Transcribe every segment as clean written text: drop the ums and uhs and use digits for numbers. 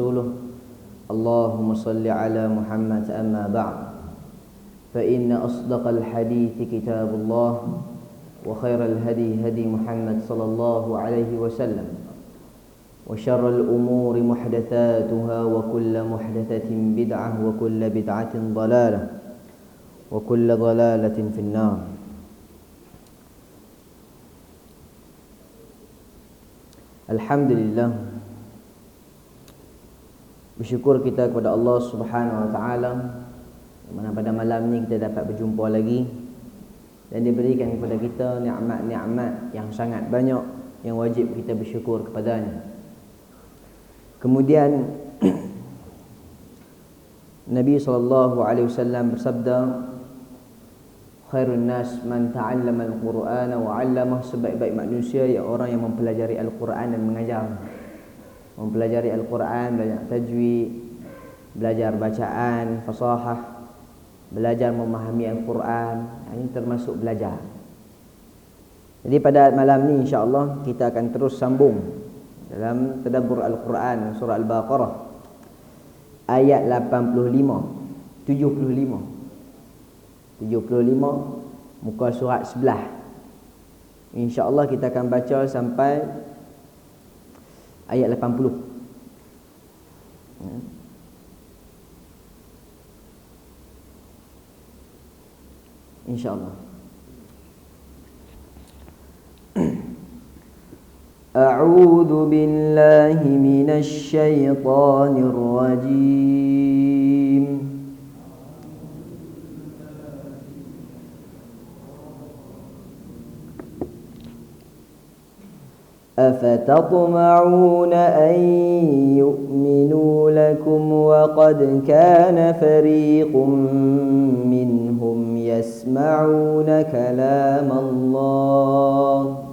ورسوله اللهم صل على محمد أما بعد فإن أصدق الحديث كتاب الله وخير الهدي هدي محمد صلى الله عليه وسلم وشر الأمور محدثاتها وكل محدثة بدعة وكل بدعة ضلالة وكل ضلالة في النار. Alhamdulillah, bersyukur kita kepada Allah Subhanahu Wa Taala mana pada malam ni kita dapat berjumpa lagi dan diberikan kepada kita nikmat-nikmat yang sangat banyak yang wajib kita bersyukur kepadanya. Kemudian Nabi SAW bersabda, khairun nas man ta'allama al-Qur'ana wa 'allamahu, sebaik-baik manusia ialah orang yang mempelajari Al-Quran dan mengajar. Mempelajari Al-Quran, belajar tajwid, belajar bacaan, fasahah, belajar memahami Al-Quran. Ini termasuk belajar. Jadi pada malam ni insya-Allah kita akan terus sambung dalam tadabbur Al-Quran surah Al-Baqarah ayat 75 muka surat sebelah. InsyaAllah kita akan baca sampai ayat 80. InsyaAllah. A'udzu billahi minasy syaithanir rajim. أفتطمعون أن يؤمنوا لكم وقد كان فريق منهم يسمعون كلام الله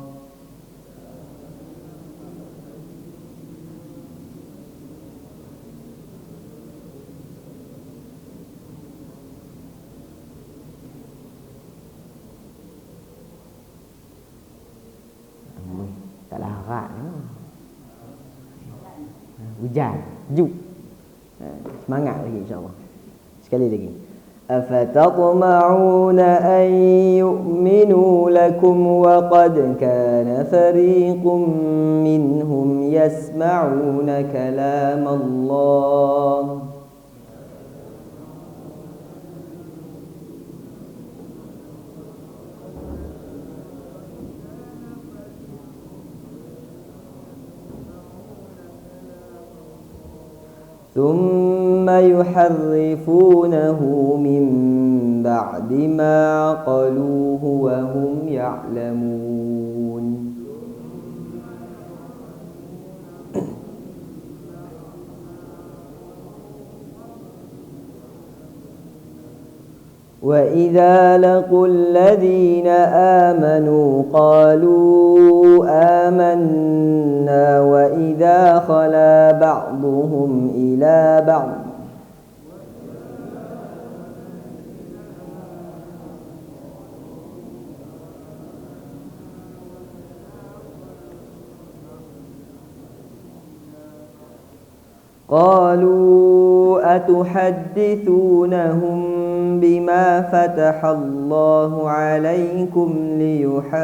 hujan, juk. Semangat lagi insya-Allah. Sekali lagi. Afatatma'una an yu'minu lakum wa qad kana fariqun minhum yasma'una kalam Allah. ثم يحرفونه من بعد ما عقلوه وهم يعلمون. وإذا لقوا الذين آمنوا قالوا آمنا وإذا خلا بعضهم إلى بعض قالوا أتحدثونهم بما فتح الله عليكم ليحاجوكم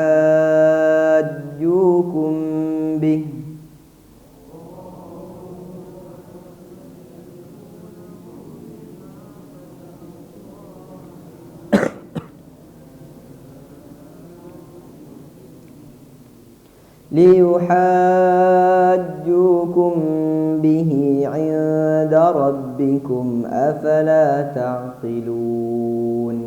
به عند ربكم أفلا تعقلون.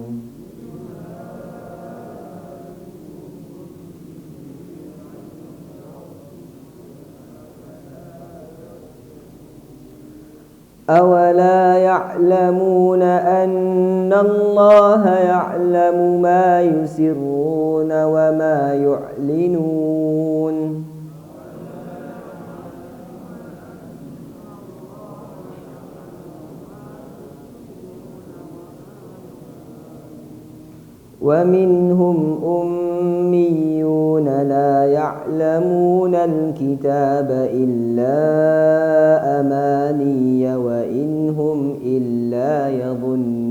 أولا يعلمون أن الله يعلم ما يسرون وما يعلنون. ومنهم أميون لا يعلمون الكتاب إلا أماني وإن هم إلا يظنون.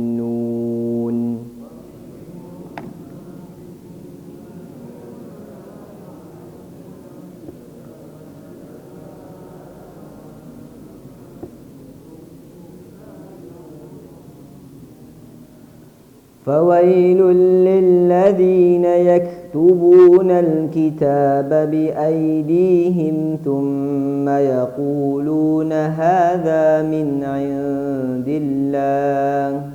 فويل للذين يكتبون الكتاب بأيديهم ثم يقولون هذا من عند الله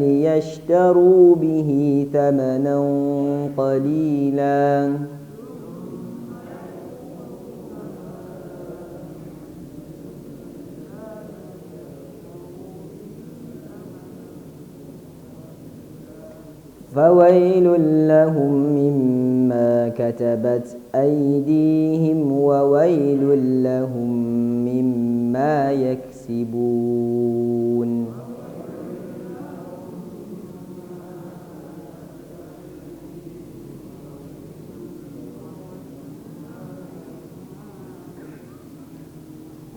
ليشتروا به ثمنا قليلا فويل لهم مما كتبت أيديهم وويل لهم مما يكسبون.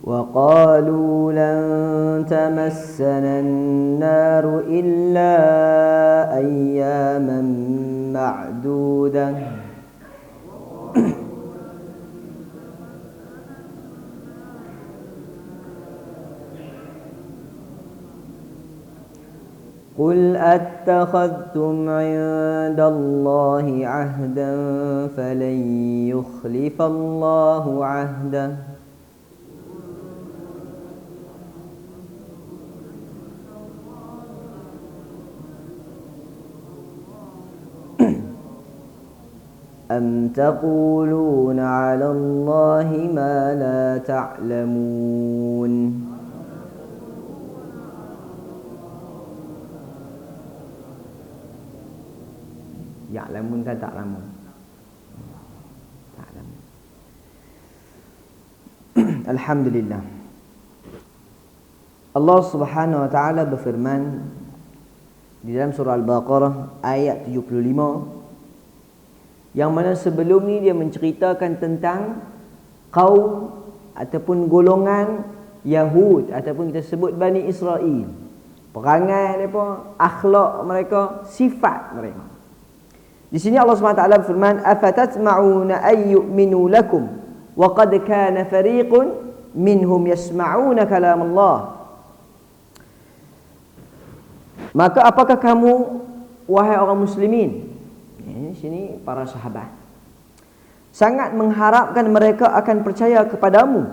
وقالوا لن تمسنا النار إلا أياما معدودة قل أتخذتم عند الله عهدا فلن يخلف الله عهده أم تقولون على الله ما لا تعلمون. Ya'lamun kan ta'lamun. Ta'lamun. Alhamdulillah. Allah Subhanahu wa taala berfirman di dalam surah Al-Baqarah ayat 75, yang mana sebelum ni dia menceritakan tentang kaum ataupun golongan Yahud ataupun kita sebut Bani Israel, perangai mereka, akhlak mereka, sifat mereka. Di sini Allah SWT berfirman, afatatma'una ay yu'minu lakum wa qad kana fariqun minhum yasma'una kalam Allah. Maka apakah kamu wahai orang muslimin, di sini para sahabat, sangat mengharapkan mereka akan percaya kepadamu,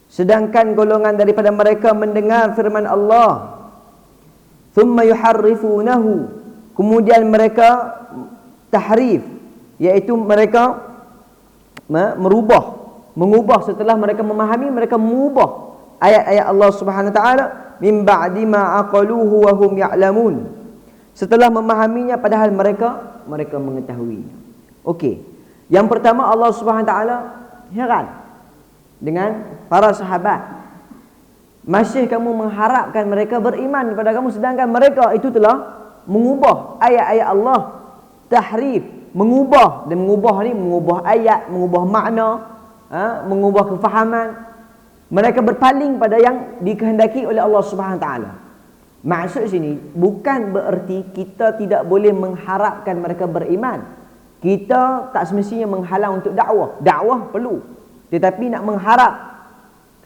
sedangkan golongan daripada mereka mendengar firman Allah, thumma yuharrifunahu, kemudian mereka tahrif, iaitu mereka mengubah setelah mereka memahami, mereka mengubah ayat-ayat Allah Subhanahu wa taala min ba'di ma aqaluhu wa hum ya'lamun, setelah memahaminya padahal mereka mengetahuinya. Okey. Yang pertama, Allah Subhanahu wa taala heran dengan para sahabat. Masih kamu mengharapkan mereka beriman kepada kamu, sedangkan mereka itu telah mengubah ayat-ayat Allah, tahrif, mengubah, dan mengubah ni mengubah ayat, mengubah makna, mengubah kefahaman. Mereka berpaling pada yang dikehendaki oleh Allah Subhanahu wa taala. Maksud sini bukan bererti kita tidak boleh mengharapkan mereka beriman. Kita tak semestinya menghalang untuk dakwah. Dakwah perlu. Tetapi nak mengharap,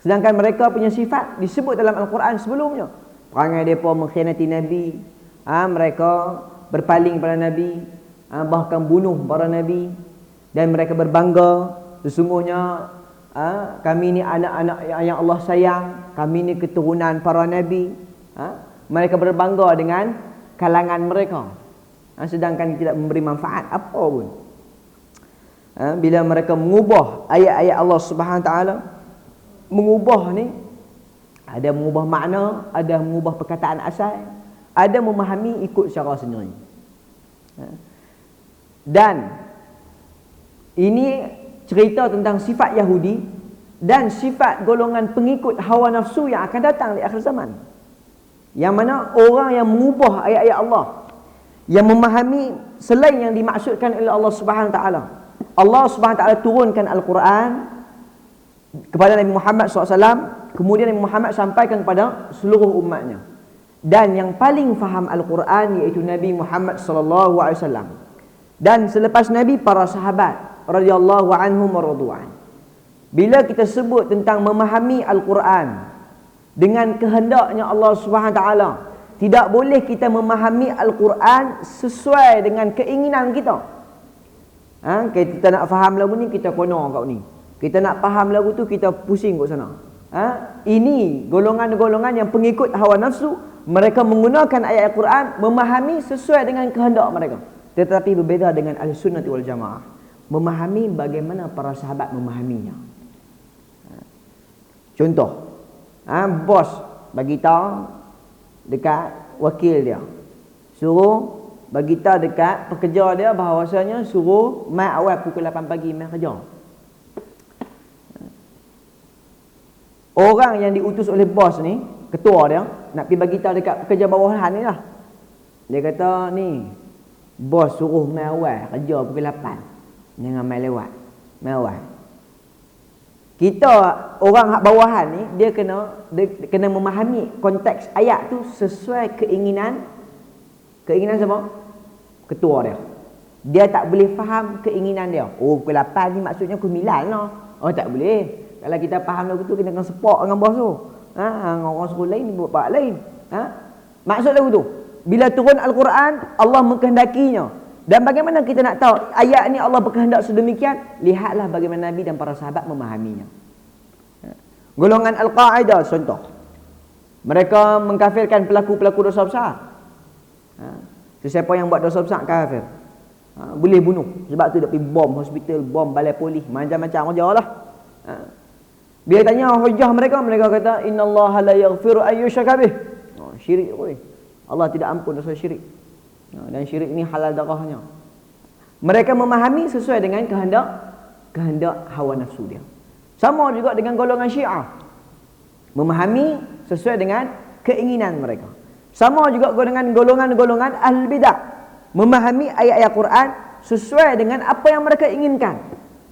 sedangkan mereka punya sifat disebut dalam Al-Quran sebelumnya. Perangai mereka mengkhianati Nabi, mereka berpaling pada Nabi, bahkan bunuh para Nabi, dan mereka berbangga sesungguhnya kami ni anak-anak yang Allah sayang, kami ni keturunan para Nabi. Mereka berbangga dengan kalangan mereka, sedangkan tidak memberi manfaat apa pun. Bila mereka mengubah ayat-ayat Allah Subhanahu wa taala, mengubah ni ada mengubah makna, ada mengubah perkataan asal, ada memahami ikut cara sendiri. Dan ini cerita tentang sifat Yahudi dan sifat golongan pengikut hawa nafsu yang akan datang di akhir zaman. Yang mana orang yang mengubah ayat-ayat Allah, yang memahami selain yang dimaksudkan oleh Allah Subhanahu Wa Taala. Allah Subhanahu Wa Taala turunkan Al-Quran kepada Nabi Muhammad SAW, kemudian Nabi Muhammad sampaikan kepada seluruh umatnya. Dan yang paling faham Al-Quran iaitu Nabi Muhammad SAW. Dan selepas Nabi, para sahabat radhiyallahu anhum wa radwan. Bila kita sebut tentang memahami Al-Quran dengan kehendaknya Allah Subhanahu Wa Taala, tidak boleh kita memahami Al-Quran sesuai dengan keinginan kita. Kita nak faham lagu ni, kita kono kat ni. Kita nak faham lagu tu, kita pusing kat sana. Ini golongan-golongan yang pengikut hawa nafsu. Mereka menggunakan ayat Al-Quran memahami sesuai dengan kehendak mereka. Tetapi berbeza dengan Ahlussunnah wal Jamaah, memahami bagaimana para sahabat memahaminya. Contoh, bos bagi tahu dekat wakil dia, suruh bagi tahu dekat pekerja dia bahawasanya suruh mai awal pukul 8 pagi mai kerja. Orang yang diutus oleh bos ni, ketua dia, nak pergi bagi tahu dekat pekerja bawahan ni lah. Dia kata, ni bos suruh mai awal kerja pukul 8, jangan mai lewat, mai awal. Kita orang hak bawahan ni, dia kena memahami konteks ayat tu sesuai keinginan siapa? Ketua dia. Dia tak boleh faham keinginan dia. Oh, pukul 8 ni maksudnya pukul 9 lah. Oh, tak boleh. Kalau kita faham lagu tu, kita kena sepak dengan bos tu. Orang suruh lain, buat part lain. Maksud lagu tu, bila turun Al-Quran, Allah mengkehendakinya. Dan bagaimana kita nak tahu ayat ni Allah berkehendak sedemikian? Lihatlah bagaimana Nabi dan para sahabat memahaminya. Golongan Al-Qa'idah contoh, mereka mengkafirkan pelaku-pelaku dosa besar. Sesiapa yang buat dosa besar kafir, boleh bunuh. Sebab tu dia pergi bom hospital, bom balai polis, macam-macam kerja lah. Bila tanya hujah mereka, mereka kata innallaha la yaghfiru an yushraka bih. Syirik boleh. Allah tidak ampun dosa syirik. Dan syirik ni halal darahnya. Mereka memahami sesuai dengan kehendak hawa nafsu dia. Sama juga dengan golongan Syiah, memahami sesuai dengan keinginan mereka. Sama juga dengan golongan-golongan Ahlul Bidah, memahami ayat-ayat Quran sesuai dengan apa yang mereka inginkan.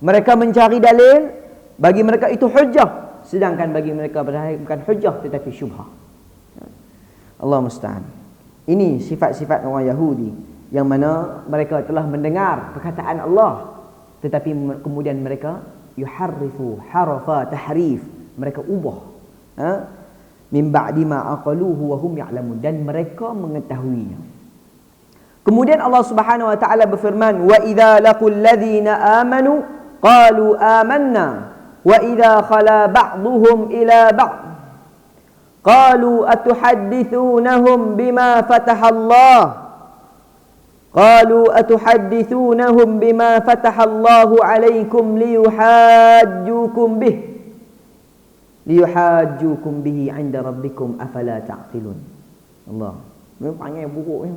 Mereka mencari dalil, bagi mereka itu hujjah, sedangkan bagi mereka bukan hujjah tetapi syubhah. Allah musta'an. Ini sifat-sifat orang Yahudi yang mana mereka telah mendengar perkataan Allah, tetapi kemudian mereka yuharrifu harafa tahrif, mereka ubah min ba'di ma aqaluhu wa hum ya'lamun, dan mereka mengetahuinya. Kemudian Allah Subhanahu wa taala berfirman, wa idza laqul ladzina amanu qalu amanna wa idza khala ba'dhum ila ba'd qalu atuhaddithunahum bima fatahallah qalu atuhaddithunahum bima fatahallahu alaikum liyuhajjukum bihi 'inda rabbikum afala ta'qilun. Allah memangnya buruk ni.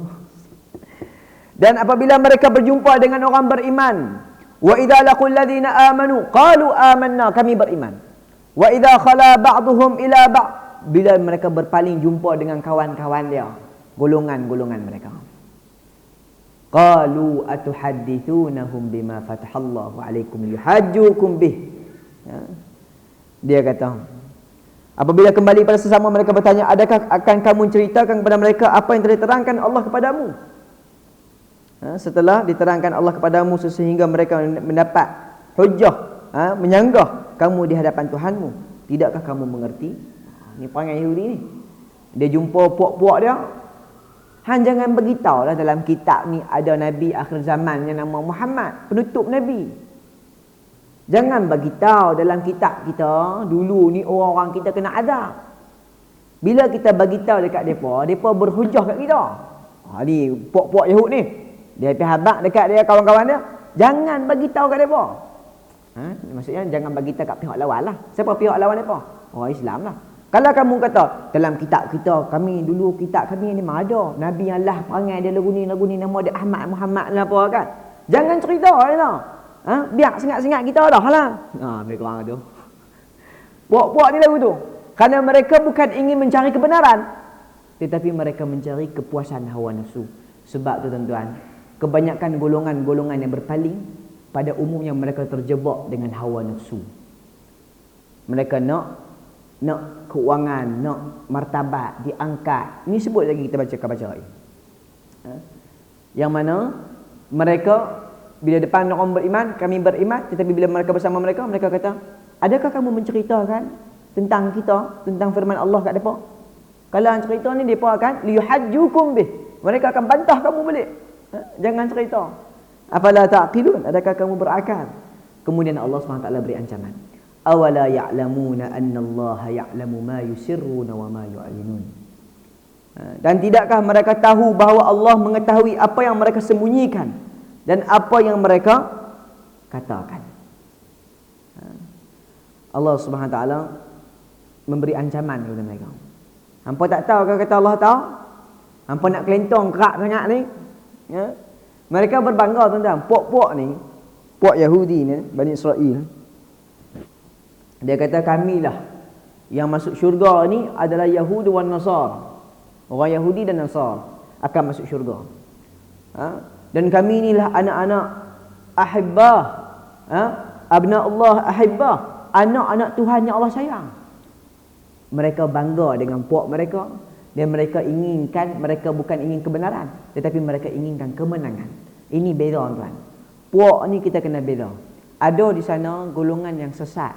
Dan apabila mereka berjumpa dengan orang beriman, wa idza laqul ladzina amanu qalu amanna, kami beriman. Wa idza khala ba'dhum ila ba'd, bila mereka berpaling jumpa dengan kawan-kawan dia, golongan-golongan mereka, qalu atuhaddithunahum bima fatahallahu alaikum yuhajjukum bih. Dia kata, apabila kembali pada sesama mereka bertanya, adakah akan kamu ceritakan kepada mereka apa yang telah diterangkan Allah kepadamu? Setelah diterangkan Allah kepadamu sehingga mereka mendapat hujjah, menyanggah kamu di hadapan Tuhanmu, tidakkah kamu mengerti? Ni perangai Yahudi ni. Dia jumpa puak-puak dia, jangan beritahu lah dalam kitab ni ada Nabi akhir zaman yang nama Muhammad, penutup Nabi. Jangan beritahu dalam kitab kita dulu ni orang-orang kita kena azab. Bila kita beritahu dekat mereka berhujah kat kita. Ni puak-puak Yahud ni, dia pergi habaq dekat dia kawan-kawan dia, jangan beritahu kat mereka. Maksudnya jangan beritahu kat pihak lawan lah. Siapa pihak lawan mereka? Orang Islam lah. Kalau kamu kata dalam kitab kita, kami dulu kitab kami ni memang ada Nabi Allah perangai dia lagu ni nama dia Ahmad Muhammad lah apa kan. Jangan cerita lah. Biar sengat-sengat kita dah lah. Mereka orang tu. Puak-puak ni lagu tu. Kerana mereka bukan ingin mencari kebenaran, tetapi mereka mencari kepuasan hawa nafsu. Sebab tu tuan-tuan, kebanyakan golongan-golongan yang berpaling pada umumnya mereka terjebak dengan hawa nafsu. Mereka nak keuangan, nak martabat, diangkat. Ini sebut lagi kita baca lagi. Yang mana mereka bila depan orang beriman, kami beriman, tetapi bila mereka bersama mereka kata, adakah kamu menceritakan tentang kita, tentang firman Allah kat depa? Kalau hang cerita ni, depa akan liyuhajjukum bih. Mereka akan bantah kamu balik. Jangan cerita. Afala taqilun? Adakah kamu berakal? Kemudian Allah SWT beri ancaman. Awala ya'lamuna anna Allah ya'lamu ma yusirruna wa ma yu'linun. Dan tidakkah mereka tahu bahawa Allah mengetahui apa yang mereka sembunyikan dan apa yang mereka katakan. Allah Subhanahu Wa Taala memberi ancaman kepada mereka. Hampa tak tahu ke kata Allah tahu? Hampa nak kelentong kerak sangat ni. Mereka berbangga tuan-tuan. Puak-puak ni, puak Yahudi ni, Bani Israel. Dia kata kamilah yang masuk syurga ni adalah Yahudi wan Nasar. Orang Yahudi dan Nasar akan masuk syurga. Dan kami inilah anak-anak ahibbah. Abna Allah ahibbah. Anak-anak Tuhan yang Allah sayang. Mereka bangga dengan puak mereka. Dan mereka inginkan, mereka bukan ingin kebenaran, tetapi mereka inginkan kemenangan. Ini beza tuan. Puak ni kita kena beza. Ada di sana golongan yang sesat,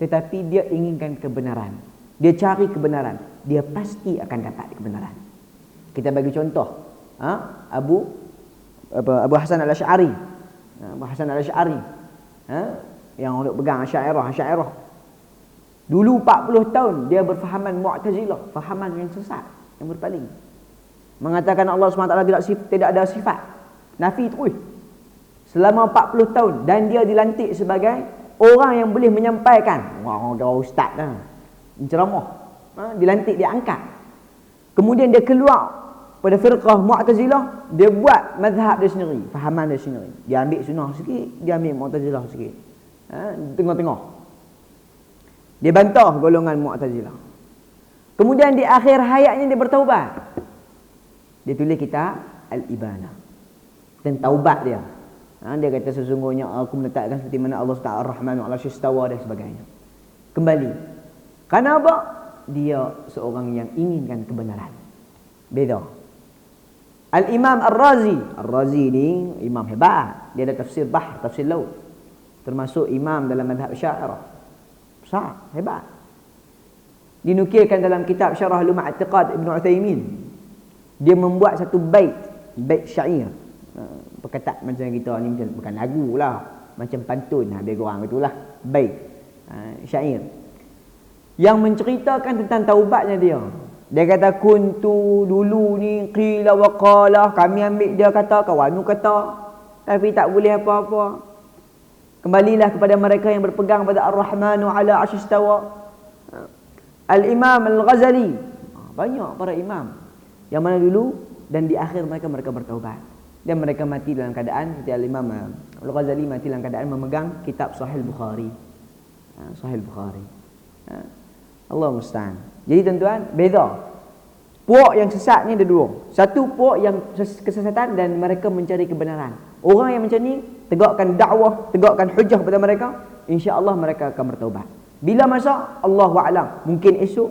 tetapi dia inginkan kebenaran. Dia cari kebenaran. Dia pasti akan dapat kebenaran. Kita bagi contoh. Abu Hasan al-Asy'ari. Abu Hasan al-Asy'ari. Yang orang pegang Asy'ariyah. Dulu 40 tahun dia berfahaman Mu'tazilah, fahaman yang sesat, yang berpaling. Mengatakan Allah SWT tidak ada sifat. Nafi terus. Selama 40 tahun dan dia dilantik sebagai orang yang boleh menyampaikan. Orang ustaz dah. Ceramah. Dilantik, diangkat. Kemudian dia keluar pada firqah Mu'tazilah, dia buat mazhab dia sendiri, fahaman dia sendiri. Dia ambil sunnah sikit, dia ambil Mu'tazilah sikit. Tengah-tengah. Dia bantah golongan Mu'tazilah. Kemudian di akhir hayatnya dia bertaubat. Dia tulis kitab Al-Ibanah dan taubat dia. Dia kata sesungguhnya aku menetapkan seperti mana Allah Ta'ala Ar-Rahman wa 'arsy istawa dan sebagainya. Kembali. Kenapa? Dia seorang yang inginkan kebenaran. Beza. Al-Imam Ar-Razi. Ar-Razi ni imam hebat. Dia ada tafsir bahr, tafsir laut. Termasuk imam dalam mazhab Asy'ariyah. Besar, hebat. Dinukilkan dalam kitab Syarah Lum'at I'tiqad Ibn Uthaymin. Dia membuat satu bait syair. Perkataan macam kita ni bukan lagu lah, macam pantun habis korang itulah bait syair yang menceritakan tentang taubatnya dia. Dia kata kuntu dulu ni qila wa qala, kami ambil dia kata, kawan kata, tapi tak boleh apa-apa. Kembalilah kepada mereka yang berpegang pada Ar-Rahmanu 'ala 'arsy istawa. Al-Imam Al-Ghazali. Banyak para imam yang mana dulu dan di akhir mereka bertaubat. Dan mereka mati dalam keadaan seperti Al-Imam Al-Ghazali mati dalam keadaan memegang kitab Sahih Bukhari. Sahih Bukhari. Allah musta'an. Jadi tuan-tuan, beza. Puak yang sesat ni ada dua. Satu puak yang kesesatan dan mereka mencari kebenaran. Orang yang macam ni, tegakkan dakwah, tegakkan hujah kepada mereka, insya-Allah mereka akan bertaubat. Bila masa? Allahu a'lam. Mungkin esok,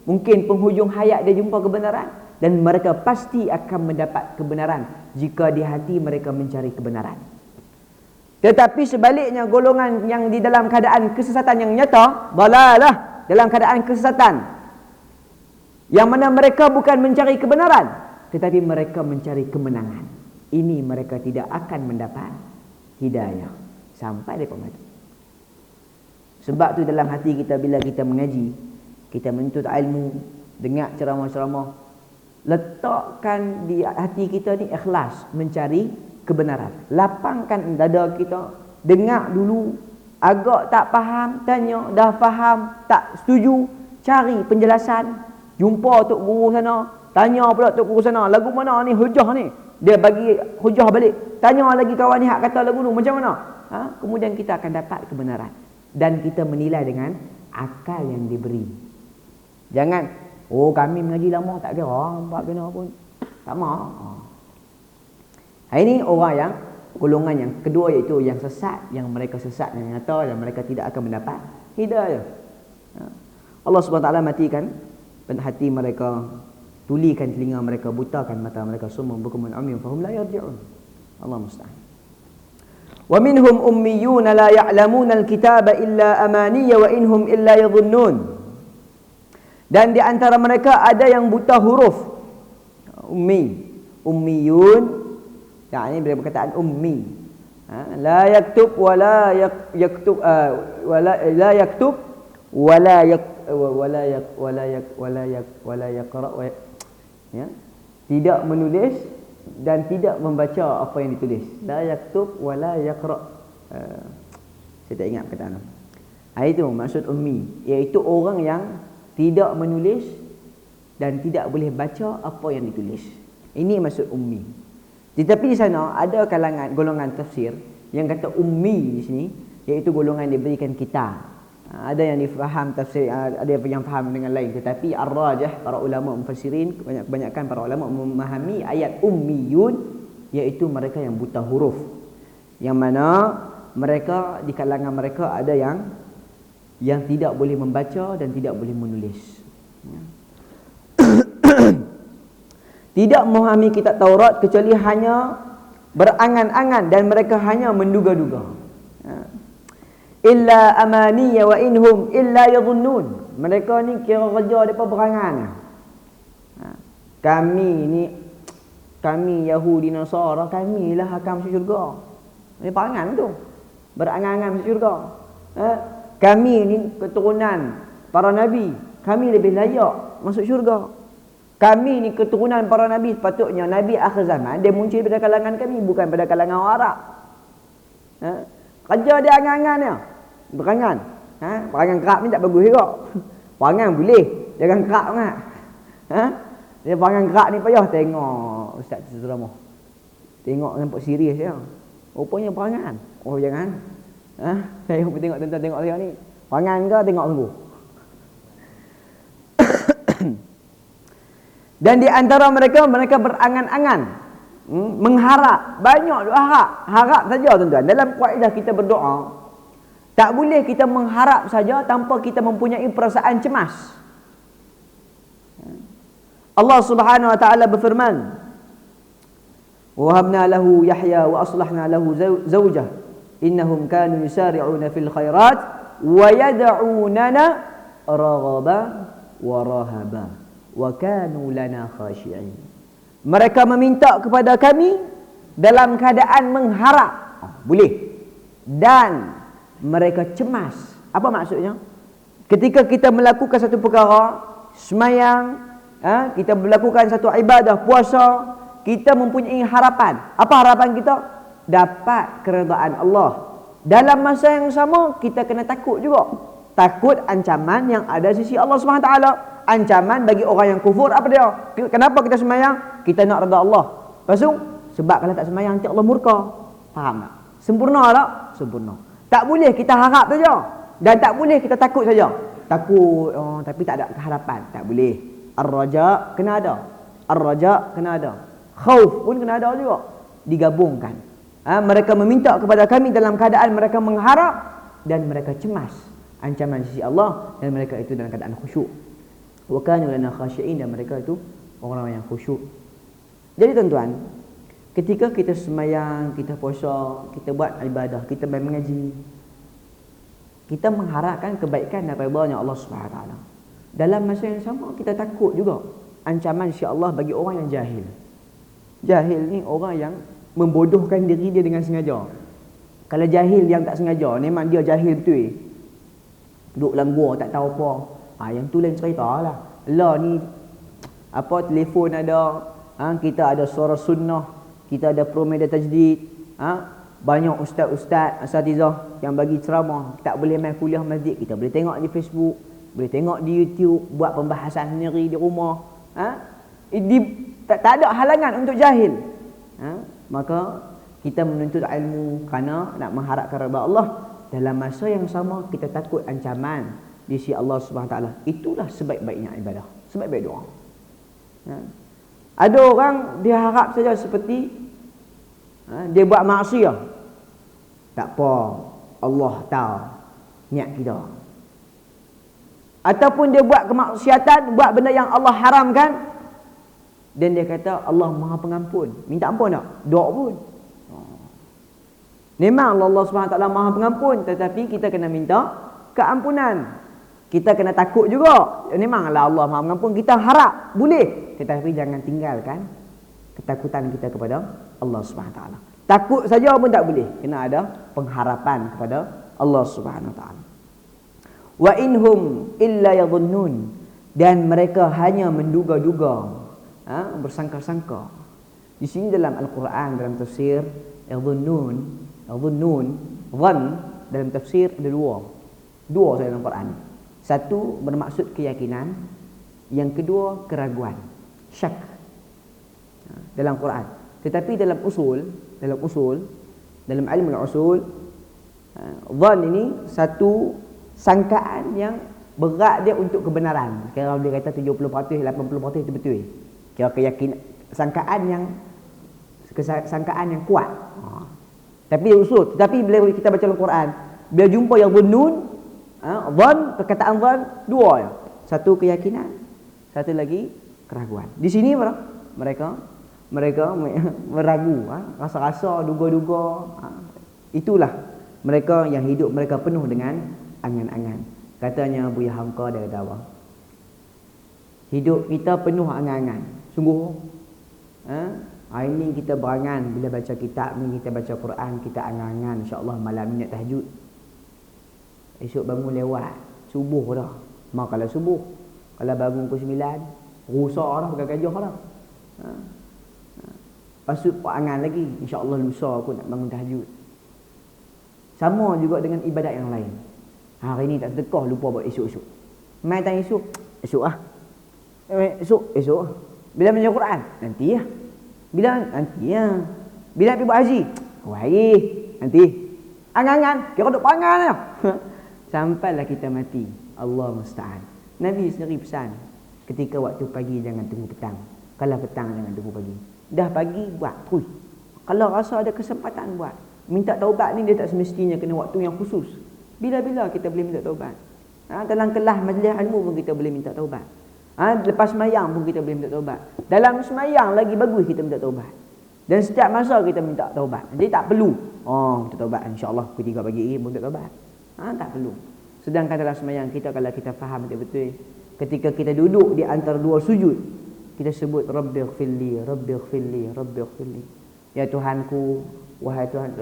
mungkin penghujung hayat dia jumpa kebenaran dan mereka pasti akan mendapat kebenaran jika di hati mereka mencari kebenaran. Tetapi sebaliknya golongan yang di dalam keadaan kesesatan yang nyata, dalalah, dalam keadaan kesesatan yang mana mereka bukan mencari kebenaran tetapi mereka mencari kemenangan. Ini mereka tidak akan mendapat hidayah sampai mereka mati. Sebab tu dalam hati kita bila kita mengaji, kita menuntut ilmu, dengar ceramah-ceramah, letakkan di hati kita ni ikhlas mencari kebenaran. Lapangkan dada kita, dengar dulu, agak tak faham, tanya, dah faham, tak setuju, cari penjelasan, jumpa tok guru sana, tanya pula tok guru sana, lagu mana ni hujah ni, dia bagi hujah balik, tanya lagi kawan ni hak kata lagu tu macam mana, kemudian kita akan dapat kebenaran dan kita menilai dengan akal yang diberi. Jangan kami mengaji lama tak kira nampak kena pun tak mau. Ini orang yang golongan yang kedua, iaitu yang sesat, yang mereka sesat yang nyata, yang mereka tidak akan mendapat hidayah. Allah SWT matikan hati mereka, tulikan telinga mereka, butakan mata mereka, summun bukumun umyun fahum la yarji'un. Allah musta'an. Wa minhum ummiyun la ya'lamuna al-kitaba illa amaniya wa inhum illa yadhunnun. Dan di antara mereka ada yang buta huruf. Ummiyun, yakni bila perkataan ummi, la yaktub wala yaktub wala yaktub wala yaqra, ya, tidak menulis dan tidak membaca apa yang ditulis. La yaktub wala yaqra. Saya tak ingat perkataan. Itu maksud ummi, iaitu orang yang tidak menulis dan tidak boleh baca apa yang ditulis. Ini maksud ummi. Tetapi di sana ada golongan tafsir yang kata ummi di sini iaitu golongan yang diberikan kitab. Ada yang difaham tafsir, ada yang faham dengan lain. Tetapi ar-rajih, para ulama mufassirin, kebanyakan para ulama memahami ayat ummiyun iaitu mereka yang buta huruf. Yang mana mereka, di kalangan mereka ada yang tidak boleh membaca dan tidak boleh menulis. Tidak memahami kitab Taurat kecuali hanya berangan-angan dan mereka hanya menduga-duga. Illa amaniya wa inhum illa yadhunnun. Mereka ni kira kerja depa berangan. Kami Yahudi Nasara, kamilah akan masuk syurga. Ini berangan tu. Berangan-angan masuk syurga. Kami ni keturunan para nabi, kami lebih layak masuk syurga. Kami ni keturunan para nabi, sepatutnya nabi akhir zaman dia muncul pada kalangan kami, bukan pada kalangan orang Arab. Kerja dia angan-angan dia. Berangan. Berangan kerak ni tak bagus juga. Berangan boleh, jangan kerak sangat. Dia berangan kerak ni payah tengok ustaz ceramah. Tengok nampak serius dia. Rupanya berangan. Oh jangan. Saya pun tengok tuan-tuan tengok saya ni. Berangan ke tengok sungguh. Dan di antara mereka berangan-angan, mengharap, banyak doa harap saja tuan-tuan. Dalam kaedah kita berdoa, tak boleh kita mengharap saja tanpa kita mempunyai perasaan cemas. Allah Subhanahu wa taala berfirman, "Wa habna lahu Yahya wa aslahna lahu zawjah, innahum kanu yusari'una fil khairat wa yad'unana raghaba wa rahaba." Wa kanu lana khashi'in. Mereka meminta kepada kami dalam keadaan mengharap, boleh, dan mereka cemas. Apa maksudnya? Ketika kita melakukan satu perkara, semayang, kita melakukan satu ibadah, puasa, kita mempunyai harapan. Apa harapan kita? Dapat keredaan Allah. Dalam masa yang sama, kita kena takut juga. Takut ancaman yang ada di sisi Allah SWT. Ancaman bagi orang yang kufur, apa dia? Kenapa kita semayang? Kita nak redha Allah. Lepas tu, sebab kalau tak semayang nanti Allah murka. Faham tak? Sempurna tak? Sempurna. Tak boleh kita harap saja. Dan tak boleh kita takut saja. Takut, tapi tak ada harapan. Tak boleh. Ar-raja kena ada. Ar-raja kena ada. Khauf pun kena ada juga. Digabungkan. Mereka meminta kepada kami dalam keadaan mereka mengharap dan mereka cemas ancaman sisi Allah, dan mereka itu dalam keadaan khusyuk. Wa kanu lana khashi'in, dan mereka itu orang-orang yang khusyuk. Jadi tuan-tuan, ketika kita semayang, kita puasa, kita buat ibadah, kita mengaji, kita mengharapkan kebaikan dan redha-Nya Allah Subhanahu Wa Taala. Dalam masa yang sama kita takut juga ancaman insya-Allah bagi orang yang jahil. Jahil ni orang yang membodohkan diri dia dengan sengaja. Kalau jahil yang tak sengaja, memang dia jahil betul. Duduk dalam gua tak tahu apa. Yang tu lain cerita lah. Lah ni apa, telefon ada, kita ada suara sunnah, kita ada promedia tajdid, banyak ustaz-ustaz asatizah yang bagi ceramah. Tak boleh main kuliah masjid, kita boleh tengok di Facebook. boleh tengok di YouTube, buat pembahasan sendiri di rumah. Tak ada halangan untuk jahil. Maka kita menuntut ilmu kerana nak mengharapkan redha Allah. Dalam masa yang sama kita takut ancaman di sisi Allah Subhanahu Taala. Itulah sebaik-baiknya ibadah, sebaik-baik doa. Ada orang dia harap saja seperti dia buat maksiat. Tak apa, Allah tahu niat kita. Ataupun dia buat kemaksiatan, buat benda yang Allah haramkan, dan dia kata Allah Maha Pengampun. Minta ampun tak? Doa pun. Memang Allah Subhanahu Taala Maha Pengampun, tetapi kita kena minta keampunan. Kita kena takut juga. Memanglah Allah Maha Pengampun, kita harap boleh, tetapi jangan tinggalkan ketakutan kita kepada Allah Subhanahu Taala. Takut saja pun tak boleh, kena ada pengharapan kepada Allah Subhanahu Taala. Wa inhum illa yadhunnun, dan mereka hanya menduga-duga, bersangka-sangka. Di sini dalam Al-Quran, dalam tafsir yadhunnun, dhann dalam tafsir ada dua saya dalam Quran. Satu bermaksud keyakinan, yang kedua keraguan, syak dalam Quran. Tetapi dalam ilmu al-usul, dhann ini satu sangkaan yang berat dia untuk kebenaran. Kalau dia kata 70%, 80% itu betul. Kira keyakinan, sangkaan yang kuat. Tapi usul. Tapi bila kita baca Al-Quran, bila jumpa yang dhann, perkataan dhann dua ya. Satu keyakinan, satu lagi keraguan. Di sini mereka meragu, rasa-rasa, duga-duga. Itulah mereka yang hidup mereka penuh dengan angan-angan. Katanya Buya Hamka dia kata apa? Hidup kita penuh angan-angan. Sungguh. Hari ni kita berangan bila baca kitab ni, kita baca Quran, kita angan-angan insya-Allah malam ni nak tahajud. Esok bangun lewat subuh dah. Mak kalau subuh, kalau bangun pukul 9, rusak dah, pegang gajah dah. Pasut angan lagi, insya-Allah lusa aku nak bangun tahajud. Sama juga dengan ibadat yang lain. Hari ni tak sedekah, lupa buat esok-esok. Mai tanya esok ah. Esok. Bila baca Quran? Nanti lah. Bila? Nanti lah. Bila pergi buat haji? Hari. Nanti. Angan-angan. Kira duk pangan lah. Sampailah kita mati. Allah musta'an. Nabi sendiri pesan, ketika waktu pagi jangan tunggu petang. Kalau petang jangan tunggu pagi. Dah pagi buat terus. Kalau rasa ada kesempatan buat. Minta taubat ni dia tak semestinya kena waktu yang khusus. Bila-bila kita boleh minta taubat. Dalam kelas majlis ilmu pun kita boleh minta taubat. Lepas semayang pun kita boleh minta taubat. Dalam semayang lagi bagus kita minta taubat. Dan setiap masa kita minta taubat. Jadi tak perlu minta taubat insya-Allah pukul 3 pagi ni minta taubat. Tak perlu. Sedangkan dalam semayang kita, kalau kita faham betul-betul, ketika kita duduk di antara dua sujud, kita sebut Rabbighfirli, Rabbighfirli, Rabbighfirli. Ya Tuhanku, wahai Tuhan,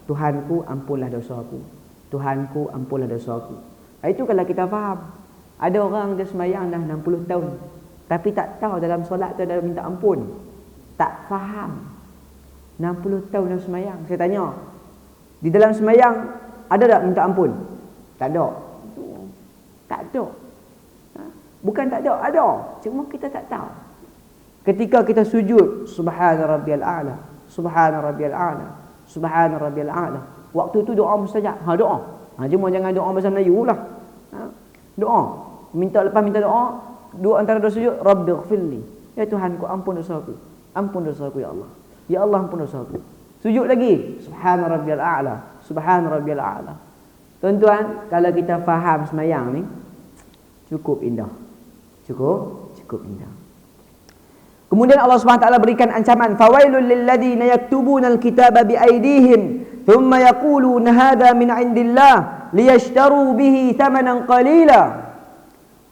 Tuhanku ampunlah dosaku. Tuhanku ampunlah dosaku. Itu kalau kita faham. Ada orang dia semayang dah 60 tahun, tapi tak tahu dalam solat tu ada minta ampun. Tak faham. 60 tahun dalam semayang. Saya tanya, di dalam semayang ada tak minta ampun? Tak ada. Tak ada. Bukan tak ada, ada. Cuma kita tak tahu. Ketika kita sujud, Subhana Rabbiyal A'la, Subhana Rabbiyal A'la, Subhana Rabbiyal A'la. Waktu tu doa mustajab. Doa. Cuma jangan doa bahasa Melayu lah. Doa. Lepas minta doa, dua antara dua sujud, Rabbighfirli. Ya Tuhanku, ampun dosaku. Ampun dosaku ya Allah. Ya Allah, ampun dosaku. Sujud lagi, Subhana Rabbiyal A'la, Subhana Rabbiyal A'la. Tuan-tuan, kalau kita faham semayang ni, cukup indah. Cukup indah. Kemudian Allah SWT berikan ancaman, fawailul lilladzina yaktubuna alkitaba biaydihim thumma yaquluna hadha min indillah liyashtaru bihi thamanan qalila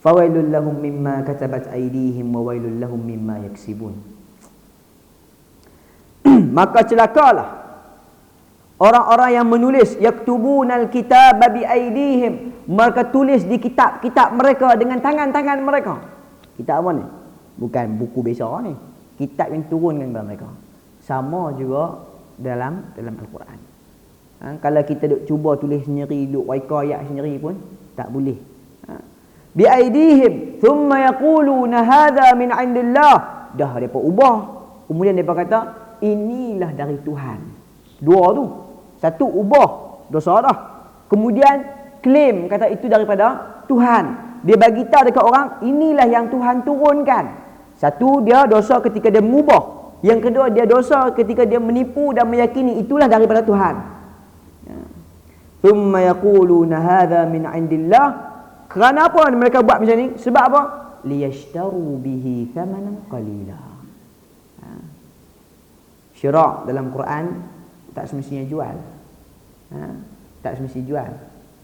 fawailul lahum mimma katabat aydihim wa wailul lahum mimma yaksibun. Maka celakalah orang-orang yang menulis yaktubunal kitaba biaydihim, mereka tulis di kitab-kitab mereka dengan tangan-tangan mereka. Kitab apa ni? Bukan buku biasa ni. Kitab yang turunkan kepada mereka. Sama juga dalam Al-Quran. Kalau kita duk cuba tulis sendiri, duk waika ayat sendiri pun tak boleh. bi aidihim thumma yaquluna hadha min indillah. Dah depa ubah, kemudian depa kata inilah dari Tuhan. Dua tu. Satu ubah, dosa dah. Kemudian klaim kata itu daripada Tuhan. Dia bagi tahu dekat orang inilah yang Tuhan turunkan. Satu, dia dosa ketika dia mengubah. Yang kedua, dia dosa ketika dia menipu dan meyakini itulah daripada Tuhan. Thumma yaquluna hadha min indillah. Kerana apa mereka buat macam ni? Sebab apa? Liyashtaru bihi thamanan qalila. Syirak dalam Quran tak semestinya jual. Tak semestinya jual.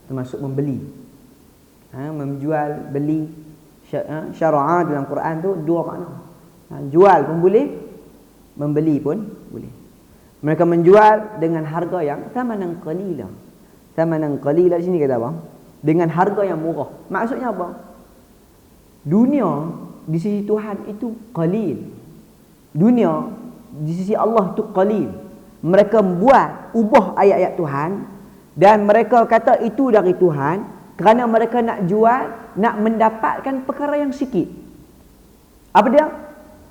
Termasuk membeli. Menjual, beli. Syara'a dalam Quran tu dua makna. Jual pun boleh, membeli pun boleh. Mereka menjual dengan harga yang thamanan qalila. Thamanan qalila sini kata apa? Dengan harga yang murah. Maksudnya apa? Dunia di sisi Tuhan itu qalil. Dunia di sisi Allah itu qalil. Mereka buat ubah ayat-ayat Tuhan dan mereka kata itu dari Tuhan kerana mereka nak jual, nak mendapatkan perkara yang sikit. Apa dia?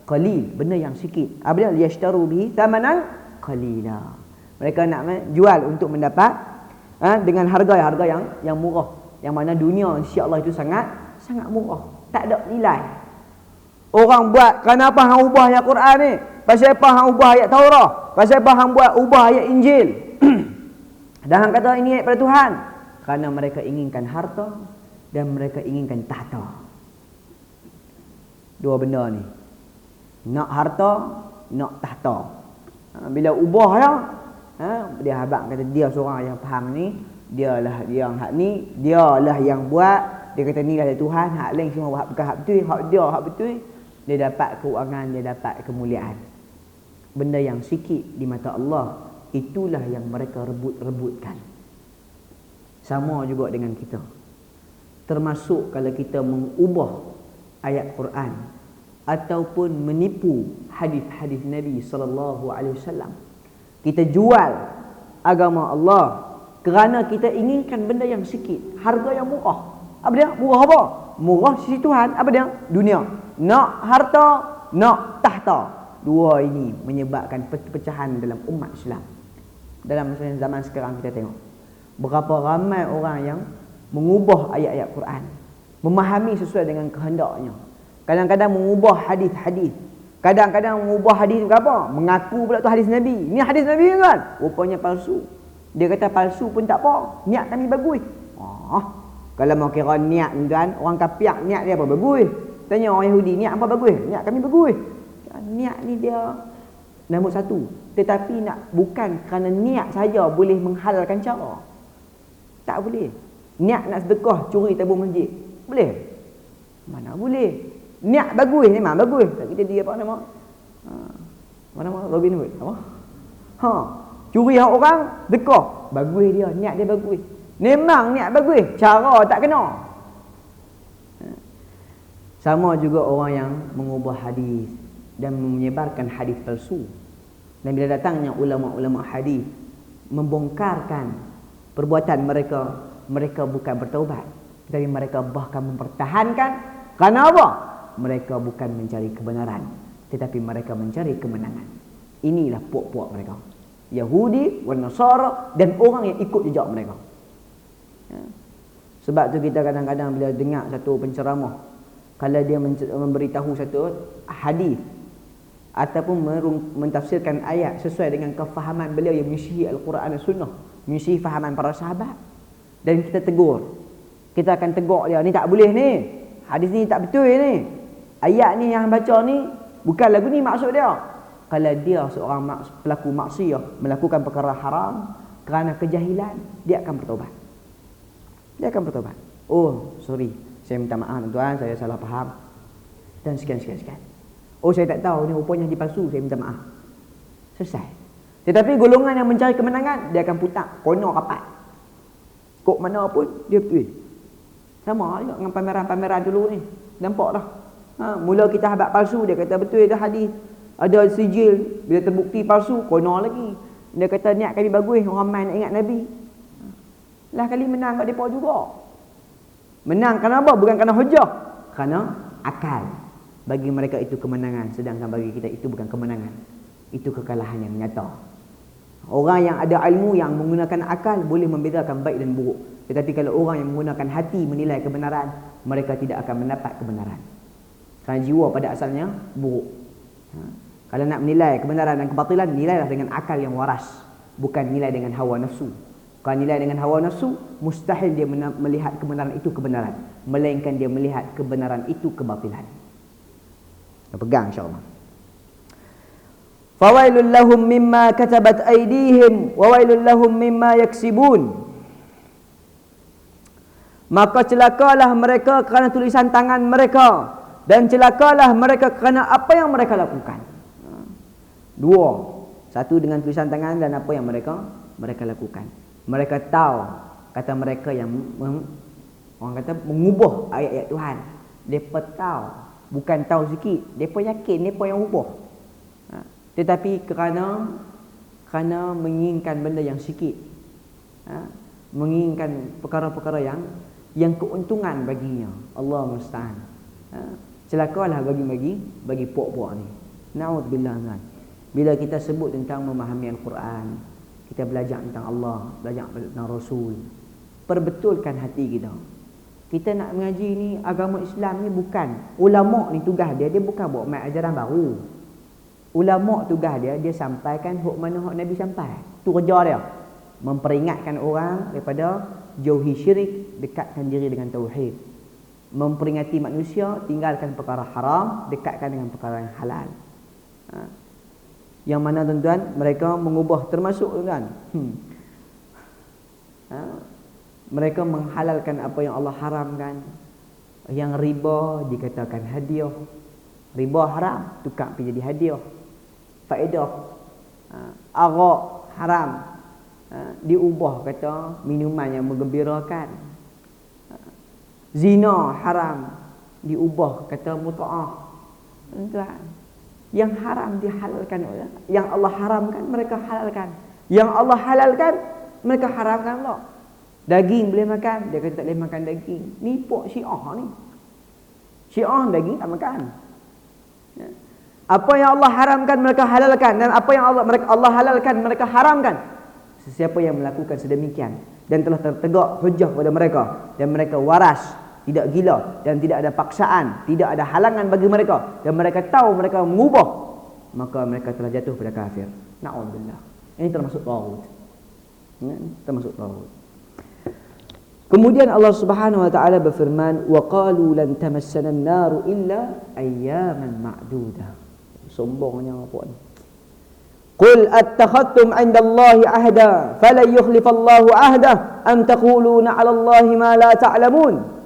Qalil, benda yang sikit. Apa dia? Liyashtaru bihi thamanan qalila. Mereka nak jual untuk mendapat dengan harga yang murah. Yang mana dunia insya-Allah itu sangat murah. Tak ada nilai. Orang buat kenapa hang ubah ayat Quran ni? Pasal apa hang ubah ayat Taurat? Pasal apa hang buat ubah ayat Injil? Dan hang kata ini ayat pada Tuhan. Kerana mereka inginkan harta dan mereka inginkan tahta. Dua benda ni. Nak harta, nak tahta. Bila ubah ya, dia habaq kata dia seorang yang faham ni, dialah yang hak ni, dialah yang buat. Dia kata ni lah Tuhan, hak lain semua hak bukan hak betul, hak dia hak betul. Dia dapat keuangan, dia dapat kemuliaan. Benda yang sikit di mata Allah, itulah yang mereka rebut-rebutkan. Sama juga dengan kita. Termasuk kalau kita mengubah ayat Quran ataupun menipu hadis-hadis Nabi sallallahu alaihi wasallam. Kita jual agama Allah kerana kita inginkan benda yang sikit, harga yang murah. Apa dia? Murah apa? Murah sisi Tuhan. Apa dia? Dunia. Nak harta, nak tahta. Dua ini menyebabkan perpecahan dalam umat Islam. Dalam zaman sekarang kita tengok berapa ramai orang yang mengubah ayat-ayat Quran, memahami sesuai dengan kehendaknya. Kadang-kadang mengubah hadis-hadis. Kadang-kadang mengubah hadis berapa? Mengaku pula tu hadis Nabi. Ni hadis Nabi kan? Rupanya palsu. Dia kata palsu pun tak apa. Niat kami bagus. Kalau mau kira niat tuan, orang kafir niat dia apa? Bagus. Tanya orang Yahudi, niat apa bagus? Niat kami bagus. Niat ni dia nombor satu. Tetapi nak bukan kerana niat saja boleh menghalalkan cara. Tak boleh. Niat nak sedekah, curi tabung masjid. Boleh? Mana boleh? Niat bagus memang bagus. Tak kita dia apa nama? Apa nama? Robin Hood. Apa? Curi hak orang, sedekah. Bagus dia, niat dia bagus. Memang niat bagus, cara tak kena. Sama juga orang yang mengubah hadis dan menyebarkan hadis palsu. Dan bila datangnya ulama-ulama hadis membongkarkan perbuatan mereka, mereka bukan bertaubat, tetapi mereka bahkan mempertahankan. Kerana apa? Mereka bukan mencari kebenaran, tetapi mereka mencari kemenangan. Inilah puak-puak mereka, Yahudi, wan Nasara, dan orang yang ikut jejak mereka. Sebab tu kita kadang-kadang bila dengar satu penceramah, kalau dia memberitahu satu hadis ataupun mentafsirkan ayat sesuai dengan kefahaman beliau yang menyisihi Al-Quran dan Sunnah, menyisihi fahaman para sahabat, dan kita tegur, kita akan tegur dia, ni tak boleh ni, hadis ni tak betul ni, ayat ni yang baca ni bukan lagu ni maksud dia. Kalau dia seorang pelaku maksiat melakukan perkara haram kerana kejahilan, dia akan bertaubat. Dia akan bertobat. Oh, sorry, saya minta maaf tuan, saya salah faham. Dan sekian. Oh, saya tak tahu ni rupanya dipalsu, saya minta maaf. Selesai. Tetapi golongan yang mencari kemenangan, dia akan putar kono rapat. Kok mana pun dia betul. Sama juga dengan pameran-pameran dulu ni. Nampak dah. Mula kita habaq palsu, dia kata betul dah hadis. Ada sijil, bila terbukti palsu, kono lagi. Dia kata niat kami bagus, orang main nak ingat Nabi. Lah kali menang kat depa juga. Menang kerana apa? Bukan kerana hujah, kerana akal. Bagi mereka itu kemenangan, sedangkan bagi kita itu bukan kemenangan. Itu kekalahan yang nyata. Orang yang ada ilmu yang menggunakan akal boleh membedakan baik dan buruk. Tetapi kalau orang yang menggunakan hati menilai kebenaran, mereka tidak akan mendapat kebenaran. Kerana jiwa pada asalnya buruk. Kalau nak menilai kebenaran dan kebatilan, nilailah dengan akal yang waras, bukan nilai dengan hawa nafsu. Kalau nilai dengan hawa nafsu, mustahil dia melihat kebenaran itu kebenaran, melainkan dia melihat kebenaran itu kebatilan. Kita pegang insya-Allah. Fawailul lahum mimma katabat aydihim wa wailul lahum mimma yaksibun. Maka celakalah mereka kerana tulisan tangan mereka, dan celakalah mereka kerana apa yang mereka lakukan. Dua. Satu dengan tulisan tangan dan apa yang mereka lakukan. Mereka tahu, kata mereka yang orang kata mengubah ayat-ayat Tuhan. Mereka tahu, bukan tahu sikit, mereka yakin mereka yang ubah. Tetapi kerana menginginkan benda yang sikit, menginginkan perkara-perkara yang keuntungan baginya, Allah musta'an. Celakalah bagi puak-puak ni. Na'udzubillah kan. Bila kita sebut tentang memahami Al-Quran, kita belajar tentang Allah, belajar tentang Rasul, perbetulkan hati kita. Kita nak mengaji ni, agama Islam ni bukan, ulama ni tugas dia bukan buat mai ajaran baru. Ulama tugas dia sampaikan hak mana hak Nabi sampai. Tu kerja dia. Memperingatkan orang daripada jauhi syirik, dekatkan diri dengan tauhid. Memperingati manusia, tinggalkan perkara haram, dekatkan dengan perkara yang halal. Yang mana tuan-tuan, mereka mengubah, termasuk tuan-tuan, mereka menghalalkan apa yang Allah haramkan. Yang riba dikatakan hadiah. Riba haram, tukar pergi jadi hadiah, faedah. Arak haram, diubah kata minuman yang menggembirakan. Zina haram, diubah kata mut'ah. Tuan, yang haram dihalalkan, yang Allah haramkan mereka halalkan, yang Allah halalkan mereka haramkan pula. Daging boleh makan, dia kata tak boleh makan daging. Ni pok Syiah ni. Syiah daging tak makan. Apa yang Allah haramkan mereka halalkan, dan apa yang Allah halalkan mereka haramkan. Sesiapa yang melakukan sedemikian dan telah tertegak hujah pada mereka, dan mereka waras, tidak gila, dan tidak ada paksaan, tidak ada halangan bagi mereka, dan mereka tahu mereka mengubah, maka mereka telah jatuh pada kafir. Na'udzubillah. Ini termasuk taghut. Termasuk taghut. Kemudian Allah Subhanahu wa taala berfirman, wa qalu lan tamassana an-nar illa ayyaman ma'dudah. Sombongnya apa ni? Qul attakhadtum 'inda Allahi ahda falan yukhlifallahu ahdah am taquluna 'ala Allahi ma la ta'lamun.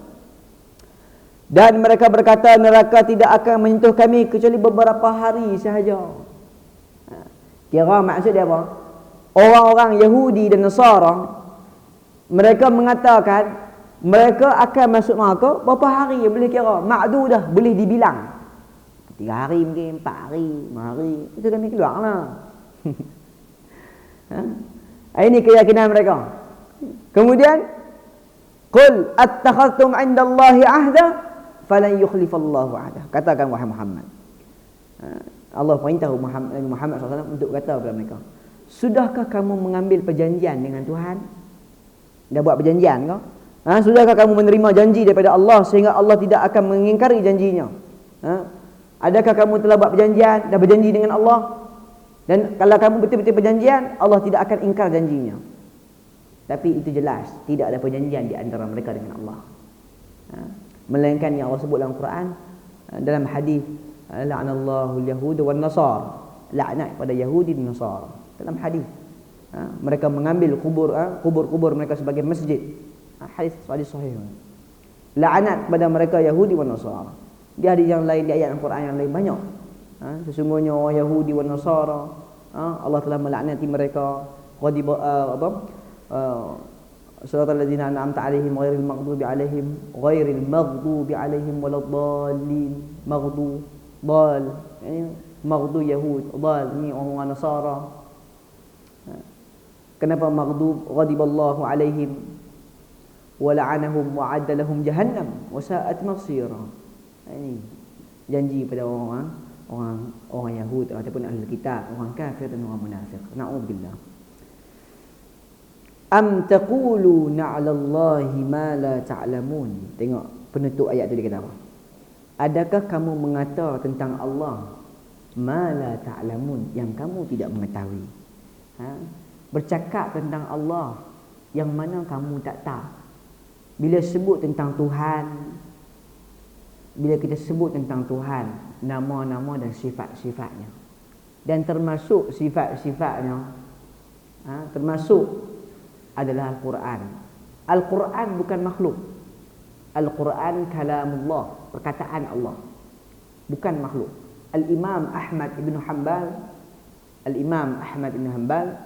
Dan mereka berkata, neraka tidak akan menyentuh kami kecuali beberapa hari sahaja. Kira maksud dia apa? Orang-orang Yahudi dan Nasara, mereka mengatakan mereka akan masuk neraka berapa hari boleh kira, ma'dudah, boleh dibilang. 3 hari mungkin, 4 hari, 5 hari, itu kami keluar lah. Ini keyakinan mereka. Kemudian, qul attakhadtum 'inda Allahi ahda falan yukhlifallahu ahda. Katakan wahai Muhammad. Allah perintah Muhammad SAW untuk kata kepada mereka, sudahkah kamu mengambil perjanjian dengan Tuhan? Dah buat perjanjian kau? Sudahkah kamu menerima janji daripada Allah sehingga Allah tidak akan mengingkari janjinya? Adakah kamu telah buat perjanjian, dah berjanji dengan Allah? Dan kalau kamu betul-betul perjanjian, Allah tidak akan ingkar janjinya. Tapi itu jelas, tidak ada perjanjian di antara mereka dengan Allah. Melainkan yang Allah sebut dalam Quran, dalam hadis, la'anallahu al-yahud wan nasara, laknat pada Yahudi dan Nasara. Dalam hadis, mereka mengambil kubur-kubur mereka sebagai masjid. Hadis sahih. Laknat pada mereka Yahudi dan Nasara. Di hadis yang lain, di ayat Al-Quran yang lain banyak. Sesungguhnya orang Yahudi dan Nasara, Allah telah melaknati mereka. Suratul ladzina an'amta 'alaihim ghairil maghdubi 'alaihim waladdallin. Maghdub Yahud, dal ni orang Nasara. Kenapa maghdub? Ghadiballahu 'alaihim wa la'anahum wa 'adda lahum jahannam wa sa'at masira. Ini janji pada orang Yahud ataupun ahli kitab, orang kafir dan orang munafik. Na'udzubillah. Am taquluna 'ala Allahi ma la ta'lamun. Tengok penutup ayat tu dia kata apa? Adakah kamu mengata tentang Allah ma la ta'lamun, yang kamu tidak mengetahui? Bercakap tentang Allah yang mana kamu tak tahu. Bila sebut tentang Tuhan, bila kita sebut tentang Tuhan, nama-nama dan sifat-sifatnya, dan termasuk sifat-sifatnya, termasuk adalah Al-Quran. Al-Quran bukan makhluk. Al-Quran kalamullah, perkataan Allah, bukan makhluk. Al-Imam Ahmad ibn Hanbal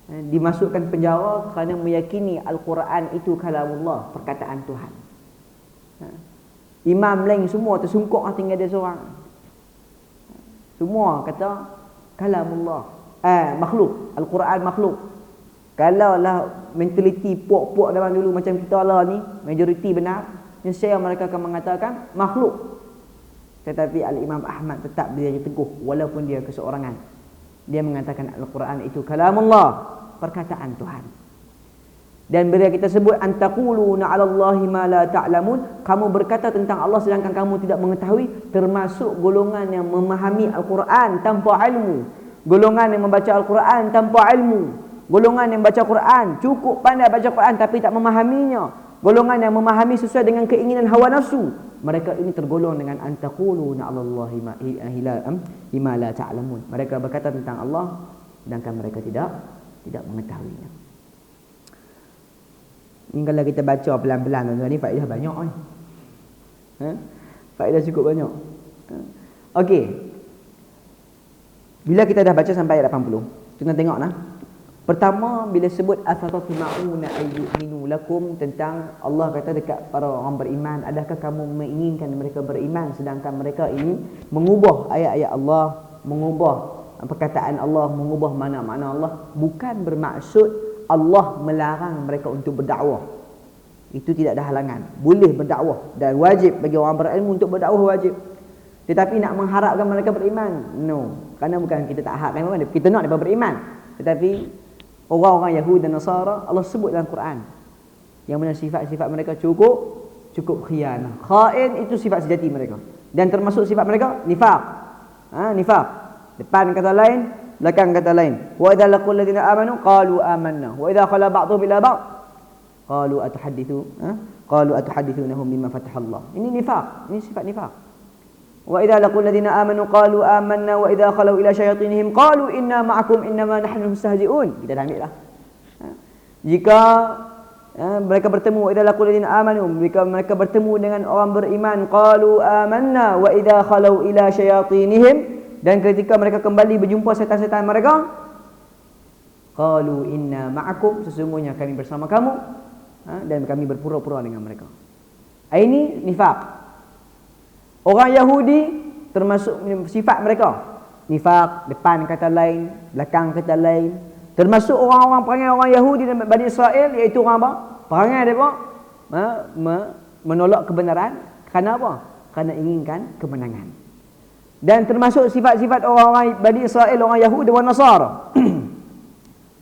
dimasukkan penjara kerana meyakini Al-Quran itu kalamullah, perkataan Tuhan. Imam lain semua tersungkuk tinggal dia seorang. Semua kata kalamullah, makhluk. Al-Quran makhluk. Kalau lah mentaliti puak-puak zaman dulu macam kita lah ni, majoriti benar, nescaya mereka akan mengatakan makhluk. Tetapi Al-Imam Ahmad tetap berdiri teguh walaupun dia keseorangan. Dia mengatakan Al-Quran itu kalamullah, perkataan Tuhan. Dan bila kita sebut antaquluna 'ala Allahi ma la ta'lamun, kamu berkata tentang Allah sedangkan kamu tidak mengetahui, termasuk golongan yang memahami Al-Quran tanpa ilmu, golongan yang membaca Al-Quran tanpa ilmu, golongan yang baca Quran cukup pandai baca Quran tapi tak memahaminya, golongan yang memahami sesuai dengan keinginan hawa nafsu. Mereka ini tergolong dengan antaquluna 'ala Allahi ma la ta'lamun. Mereka berkata tentang Allah sedangkan mereka tidak mengetahuinya. Ini kalau kita baca pelan-pelan tuan-tuan, ni faedah banyak ni. Faedah cukup banyak. Okey. Bila kita dah baca sampai ayat 80, kita tengoklah. Pertama, bila sebut afatatma'una ayyuminu lakum, tentang Allah kata dekat para orang beriman, adakah kamu menginginkan mereka beriman sedangkan mereka ini mengubah ayat-ayat Allah, mengubah perkataan Allah, mengubah makna-makna Allah. Bukan bermaksud Allah melarang mereka untuk berdakwah. Itu tidak ada halangan. Boleh berdakwah dan wajib bagi orang berilmu untuk berdakwah, wajib. Tetapi nak mengharapkan mereka beriman, no. Kerana bukan kita tak harapkan mereka, kita nak mereka beriman. Tetapi orang-orang Yahudi dan Nasara, Allah sebut dalam Quran yang mana sifat-sifat mereka cukup khianah. Khain itu sifat sejati mereka. Dan termasuk sifat mereka nifaq. Nifaq. Depan kata lain, belakang kata lain. Wa idza laqul ladzina amanu qalu amanna wa idza khala ba'dhum ila ba'd qalu atuhaddithunahum bima fatahallah. Ini nifaq, ini sifat nifaq. Wa idza laqul ladzina amanu qalu amanna wa idza khalu ila syayatinihim qalu inna ma'akum innama nahnu mustahzi'un. Kita dah ambil lah. Jika mereka bertemu, wa idza laqul ladzina amanu, jika mereka bertemu dengan orang beriman, qalu amanna wa idza khalu ila syayatinihim, dan ketika mereka kembali berjumpa setan-setan mereka, qalu inna ma'akum, sesungguhnya kami bersama kamu, dan kami berpura-pura dengan mereka. Ini nifaq. Orang Yahudi termasuk sifat mereka nifaq, depan kata lain, belakang kata lain. Termasuk orang-orang perangai orang Yahudi dan Bani Israel, iaitu orang apa? Perangai mereka menolak kebenaran. Kerana apa? Kerana inginkan kemenangan. Dan termasuk sifat-sifat orang-orang Bani Israel, orang Yahudi dan Nasara,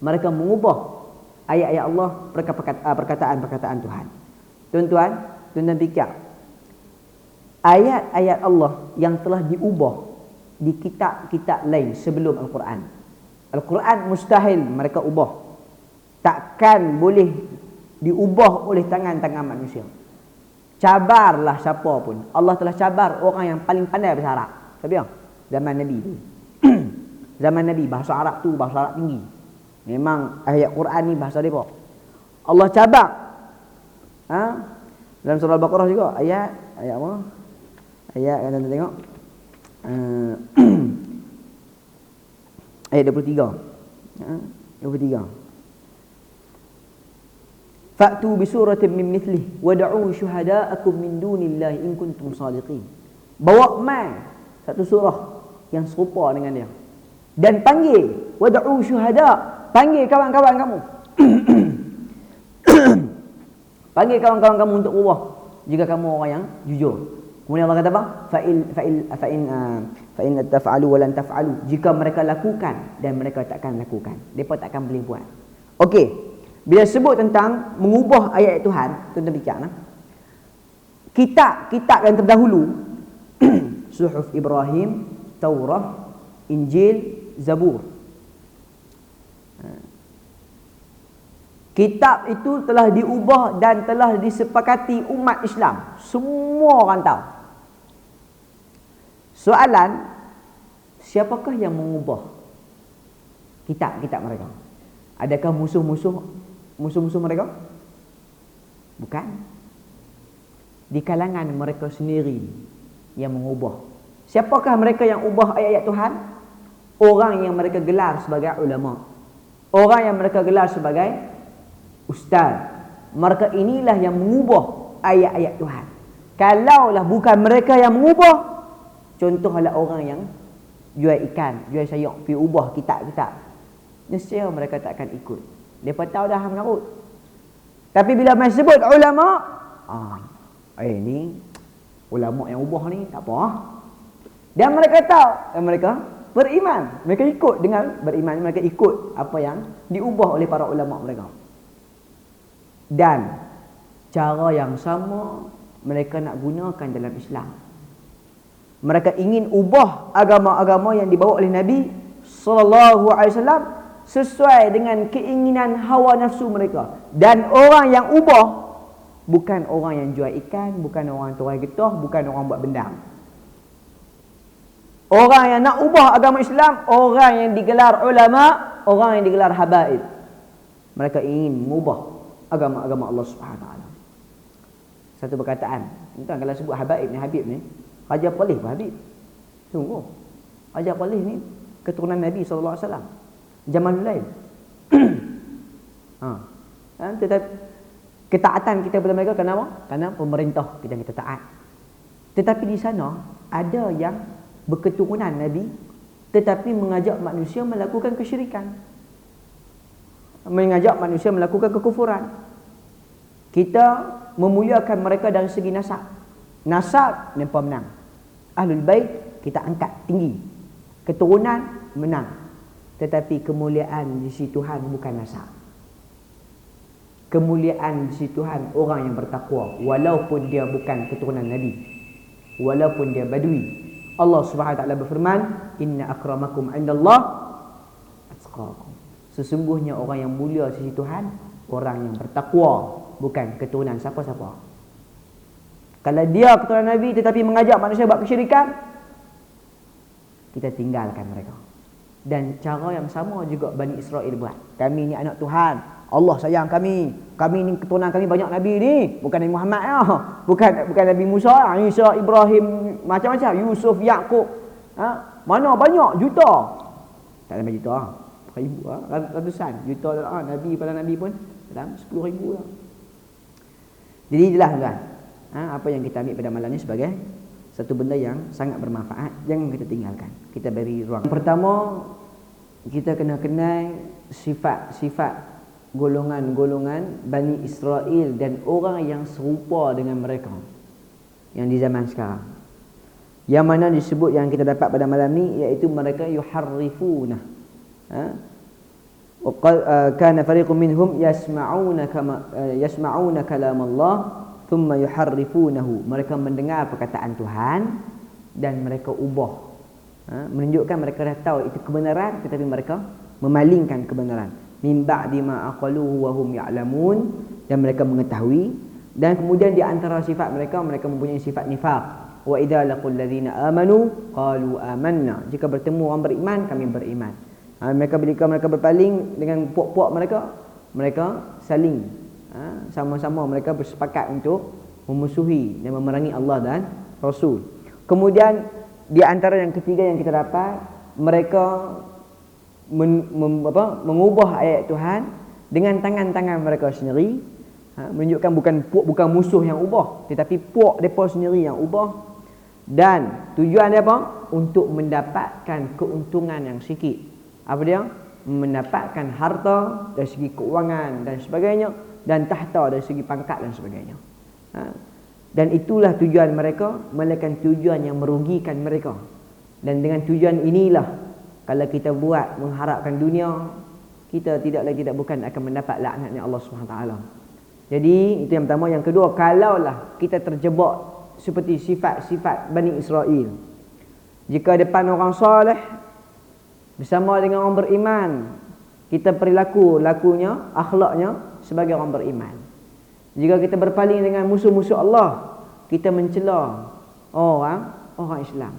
mereka mengubah ayat-ayat Allah, perkataan-perkataan Tuhan. Tuan-tuan fikir, ayat-ayat Allah yang telah diubah di kitab-kitab lain sebelum Al-Quran. Al-Quran mustahil mereka ubah. Takkan boleh diubah oleh tangan-tangan manusia. Cabarlah siapa pun. Allah telah cabar orang yang paling pandai bahasa Arab. Siapa? Zaman Nabi tu. Zaman Nabi, bahasa Arab tu bahasa Arab tinggi. Memang ayat Quran ni bahasa mereka. Allah cabar. Dalam surah Al-Baqarah juga ayat apa? Ayat yang kita tengok ayat 23. 23. Fa'tu bi suratin min mithlihi wad'u syuhada'akum min dunillahi in kuntum shadiqin. Bawa mai satu surah yang serupa dengan dia. Dan panggil wad'u syuhada', panggil kawan-kawan kamu. Panggil kawan-kawan kamu untuk ubah jika kamu orang yang jujur. Kemudian Allah kata apa? Fa in taf'alu wa lan taf'alu. Jika mereka lakukan dan mereka takkan lakukan, depa takkan boleh buat. Okey. Bila sebut tentang mengubah ayat Tuhan, tuan-tuan fikirlah. Kitab yang terdahulu Suhuf Ibrahim, Taurat, Injil, Zabur. Kitab itu telah diubah dan telah disepakati umat Islam. Semua orang tahu. Soalan, siapakah yang mengubah kitab-kitab mereka? Adakah musuh-musuh mereka? Bukan. Di kalangan mereka sendiri yang mengubah. Siapakah mereka yang ubah ayat-ayat Tuhan? Orang yang mereka gelar sebagai ulama. Orang yang mereka gelar sebagai ustaz. Mereka inilah yang mengubah ayat-ayat Tuhan. Kalaulah bukan mereka yang mengubah, contohlah orang yang jual ikan, jual sayur, pergi ubah kitab-kitab, nescaya mereka takkan ikut. Mereka tahu dah mengarut. Tapi bila mai sebut ulama, ni ulama yang ubah ni tak apa. Dan mereka tahu, dan mereka beriman. Mereka ikut dengan beriman, mereka ikut apa yang diubah oleh para ulama mereka. Dan cara yang sama mereka nak gunakan dalam Islam. Mereka ingin ubah agama-agama yang dibawa oleh Nabi sallallahu alaihi wasallam sesuai dengan keinginan hawa nafsu mereka. Dan orang yang ubah bukan orang yang jual ikan, bukan orang tuai getah, bukan orang buat bendang. Orang yang nak ubah agama Islam, orang yang digelar ulama, orang yang digelar habaib. Mereka ingin mengubah agama-agama Allah Subhanahu Wa Taala. Satu perkataan, tuan kalau sebut habaib ni, Raja Palih pun Habib. Sungguh. Raja Palih ni keturunan Nabi sallallahu alaihi wasallam. Zaman lain. Tetapi ketaatan kita kepada mereka kenapa? Kerana pemerintah kita taat. Tetapi di sana ada yang berketurunan Nabi tetapi mengajak manusia melakukan kesyirikan. Mengajak manusia melakukan kekufuran. Kita memuliakan mereka dari segi nasab. Nasab mereka menang. Ahlul Bait kita angkat tinggi. Keturunan menang. Tetapi kemuliaan di sisi Tuhan bukan nasab. Kemuliaan di sisi Tuhan orang yang bertakwa, walaupun dia bukan keturunan Nabi, walaupun dia badui. Allah Subhanahu Wa Taala berfirman, "Inna akramakum 'indallah atqakum." Sesungguhnya orang yang mulia di sisi Tuhan orang yang bertakwa, bukan keturunan siapa-siapa. Kalau dia keturunan Nabi tetapi mengajak manusia buat kesyirikan, kita tinggalkan mereka. Dan cara yang sama juga Bani Israel buat. Kami ni anak Tuhan, Allah sayang kami. Kami ni keturunan kami banyak Nabi ni, bukan Nabi Muhammad ya. Bukan Nabi Musa, Isa, Ibrahim, macam-macam, Yusuf, Yaqub. Mana banyak juta. Tak ada juta. Ribu, ratusan juta Nabi pada Nabi pun dalam 10,000 lah. Jadi itulah tuan. Apa yang kita ambil pada malam ni sebagai satu benda yang sangat bermanfaat, jangan kita tinggalkan. Kita beri ruang. Pertama, kita kena kenal sifat-sifat golongan-golongan Bani Israel dan orang yang serupa dengan mereka yang di zaman sekarang. Yang mana disebut yang kita dapat pada malam ni iaitu mereka yuharrifuna. Kana fariqun minhum yasma'una kalam Allah thumma yuharrifunahu. Mereka mendengar perkataan Tuhan dan mereka ubah. Menunjukkan mereka dah tahu itu kebenaran tetapi mereka memalingkan kebenaran. Min ba'di ma aqaluhu wa hum ya'lamun, dan mereka mengetahui. Dan kemudian di antara sifat mereka mempunyai sifat nifaq. Wa idza laqul ladzina amanu qalu amanna. Jika bertemu orang beriman, kami beriman. Mereka berpaling dengan puak-puak mereka saling sama-sama mereka bersepakat untuk memusuhi dan memerangi Allah dan Rasul. Kemudian di antara yang ketiga yang kita dapat, mereka mengubah ayat Tuhan dengan tangan-tangan mereka sendiri. Menunjukkan bukan musuh yang ubah, tetapi puak mereka sendiri yang ubah. Dan tujuan dia apa? Untuk mendapatkan keuntungan yang sikit. Apa dia? Mendapatkan harta dari segi keuangan dan sebagainya, dan tahta dari segi pangkat dan sebagainya. Dan itulah tujuan mereka, melainkan tujuan yang merugikan mereka. Dan dengan tujuan inilah, kalau kita buat mengharapkan dunia, kita tidak bukan akan mendapat laknatnya Allah SWT. Jadi itu yang pertama. Yang kedua, kalaulah kita terjebak seperti sifat-sifat Bani Israel, jika depan orang soleh bersama dengan orang beriman, kita lakunya, akhlaknya sebagai orang beriman. Jika kita berpaling dengan musuh-musuh Allah, kita mencela orang Islam.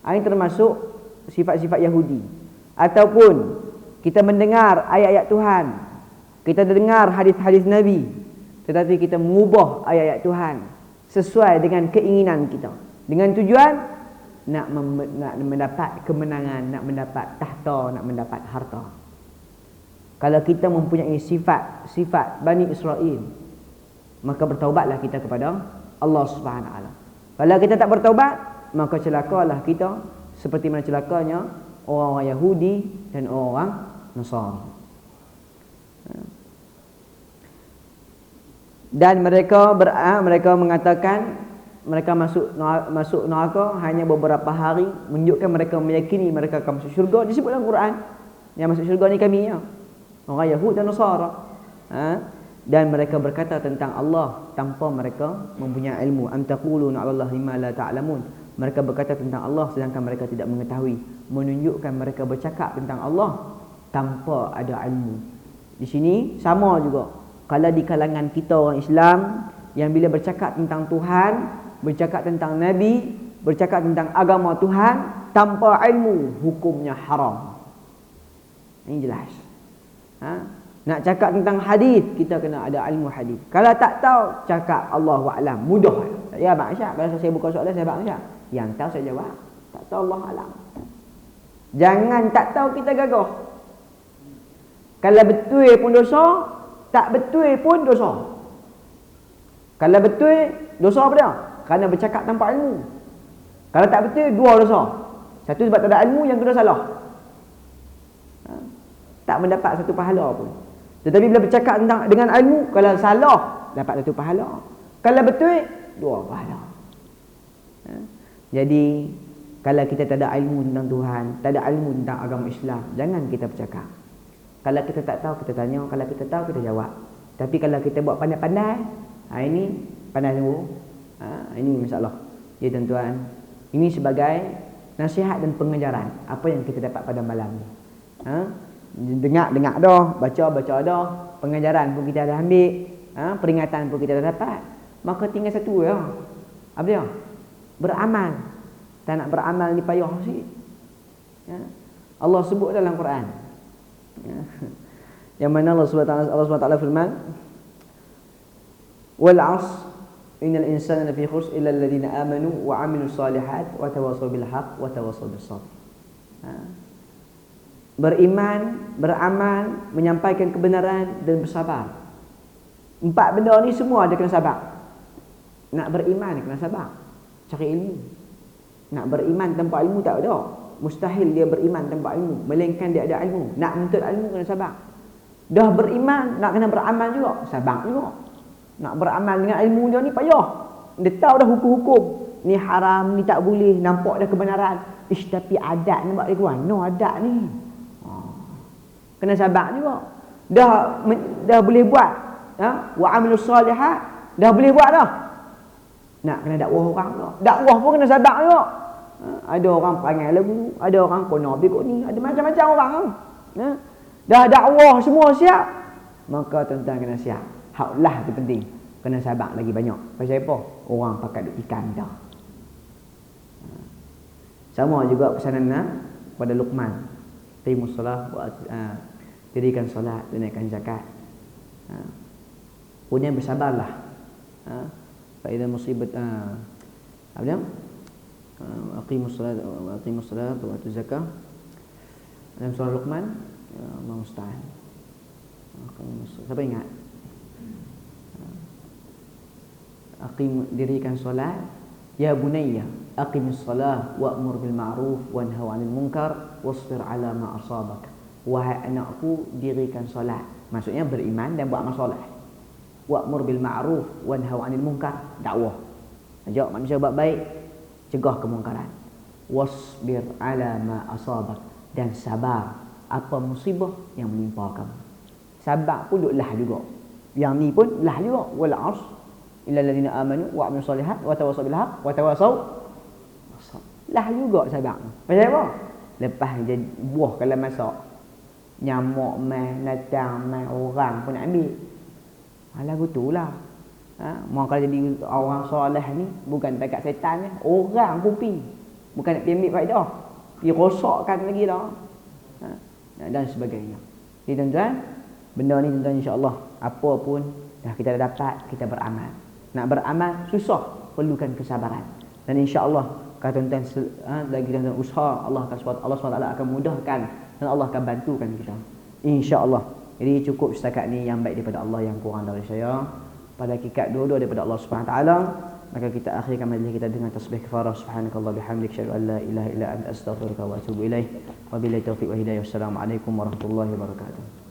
Ini termasuk sifat-sifat Yahudi. Ataupun kita mendengar ayat-ayat Tuhan, kita dengar hadis-hadis Nabi, tetapi kita mengubah ayat-ayat Tuhan sesuai dengan keinginan kita, dengan tujuan nak mendapat kemenangan, nak mendapat tahta, nak mendapat harta. Kalau kita mempunyai sifat Bani Israel, maka bertaubatlah kita kepada Allah Subhanahu Wa Taala. Kalau kita tak bertaubat, maka celakalah kita seperti mana celakanya orang-orang Yahudi dan orang Nasara. Dan mereka mengatakan mereka masuk neraka hanya beberapa hari, menunjukkan mereka meyakini mereka akan masuk syurga. Disebut dalam Quran, yang masuk syurga ni kami ya, orang Yahudi dan Nasara. Dan mereka berkata tentang Allah tanpa mereka mempunyai ilmu. Am taquluna 'ala Allahi ma la ta'lamun. Mereka berkata tentang Allah sedangkan mereka tidak mengetahui, menunjukkan mereka bercakap tentang Allah tanpa ada ilmu. Di sini sama juga. Kalau di kalangan kita orang Islam yang bila bercakap tentang Tuhan, bercakap tentang Nabi, bercakap tentang agama Tuhan tanpa ilmu, hukumnya haram. Ini jelas. Nak cakap tentang hadis, kita kena ada ilmu hadis. Kalau tak tahu, cakap Allahu a'lam, mudah. Ya Abang Syah, kalau saya buka soalan, saya Abang Syah, yang tahu saya jawab, tak tahu Allah a'lam. Jangan tak tahu kita gagah. Kalau betul pun dosa, tak betul pun dosa. Kalau betul, dosa apa dia? Kerana bercakap tanpa ilmu. Kalau tak betul, dua dosa. Satu sebab tak ada ilmu, yang kedua salah. Tak mendapat satu pahala pun. Tetapi bila bercakap dengan ilmu, kalau salah, dapat satu pahala. Kalau betul, dua pahala. Jadi, kalau kita tak ada ilmu tentang Tuhan, tak ada ilmu tentang agama Islam, jangan kita bercakap. Kalau kita tak tahu, kita tanya. Kalau kita tahu, kita jawab. Tapi kalau kita buat pandai-pandai, ini pandai dulu. Ini masalah. Ya tuan-tuan, ini sebagai nasihat dan pengajaran apa yang kita dapat pada malam ni. Dengar dah, baca dah, pengajaran pun kita dah ambil, peringatan pun kita dah dapat. Maka tinggal satu ya. Apa dia? Beramal. Tak nak beramal ni payah sikit. Allah sebut dalam Quran. Yang mana Allah SWT firman, wal 'asr innal insana lafi khusr illa alladhina amanu wa 'amilus salihat wa tawassaw bil haqq wa tawassaw bis sabr. Beriman, beramal, menyampaikan kebenaran dan bersabar. 4 benda ni semua ada kena sabar. Nak beriman kena sabar, cari ilmu. Nak beriman tanpa ilmu tak ada. Mustahil dia beriman tanpa ilmu, melainkan dia ada ilmu. Nak menuntut ilmu kena sabar. Dah beriman, nak kena beramal juga, sabar juga. Nak beramal dengan ilmu dia ni payah. Dia tahu dah hukum-hukum, ni haram, ni tak boleh, nampak dah kebenaran. Tapi adat ni buat dia kuat. No, adat ni kena sabar juga. Dah boleh buat, wa amilus salihat, dah boleh buat dah. Nak kena dakwah orang pula. Dakwah pun kena sabar juga. Ada orang perangai lagu, ada orang kono bekok ni, ada macam-macam orang. Dah dakwah semua siap, maka tuan-tuan kena siap. Haklah tu penting. Kena sabar lagi banyak. Pasal apa? Orang pakai duk ikan dah. Sama juga pesanan pada Luqman. Qimus solah, dirikan solat, tunaikan zakat. Kemudian bersabarlah. Fa idza musibat apa dia? Aqimus solat wa atuz zakah. Dalam surah Luqman, Allah musta'an. Siapa ingat? Dirikan solat, ya bunayya aqimus solah wa'mur bil ma'ruf wanha 'anil munkar wasbir 'ala ma asabak. Wahai anakku, dirikan solat. Maksudnya beriman dan buat amal soleh. wa'mur bil ma'ruf wanhau 'anil munkar, dakwah. Ajak manusia buat baik, cegah kemungkaran. Wasbir 'ala ma asabak, dan sabar apa musibah yang menimpa kamu. Sabar pun duduklah juga. Yang ni pun lah juga. Wal 'asr illal ladzina amanu wa 'amilus solihat wa tawassaw bil haqq wa tawassaw lah juga sabar. Pasal apa? Lepas jadi buah kalau masak, nyamuk mai, natang mai, orang pun nak ambil. Lagu tu lah. Mau kalau jadi orang soleh ni bukan dekat setan ni, orang pun pi. Bukan nak pergi ambil faedah. Pergi rosakkan lagi dah. Dan sebagainya. Jadi tuan-tuan, benda ni tuan-tuan insya-Allah apa pun dah kita dah dapat, kita beramal. Nak beramal susah, perlukan kesabaran. Dan insya-Allah kalau tuan-tuan lagi tuan-tuan usaha, Allah SWT akan mudahkan dan Allah akan bantukan kita. Insya-Allah. Jadi cukup setakat ni yang baik daripada Allah, yang kurang dari saya. Pada hakikat dua-dua daripada Allah Subhanahu taala. Maka kita akhirkan majlis kita dengan tasbih kafarah. Subhanakallah bihamdik, asyhadu an la ilaha illa anta, astaghfiruka wa atubu ilaik. Wabillahi taufiq wa hidayah. Wassalamualaikum warahmatullahi wabarakatuh.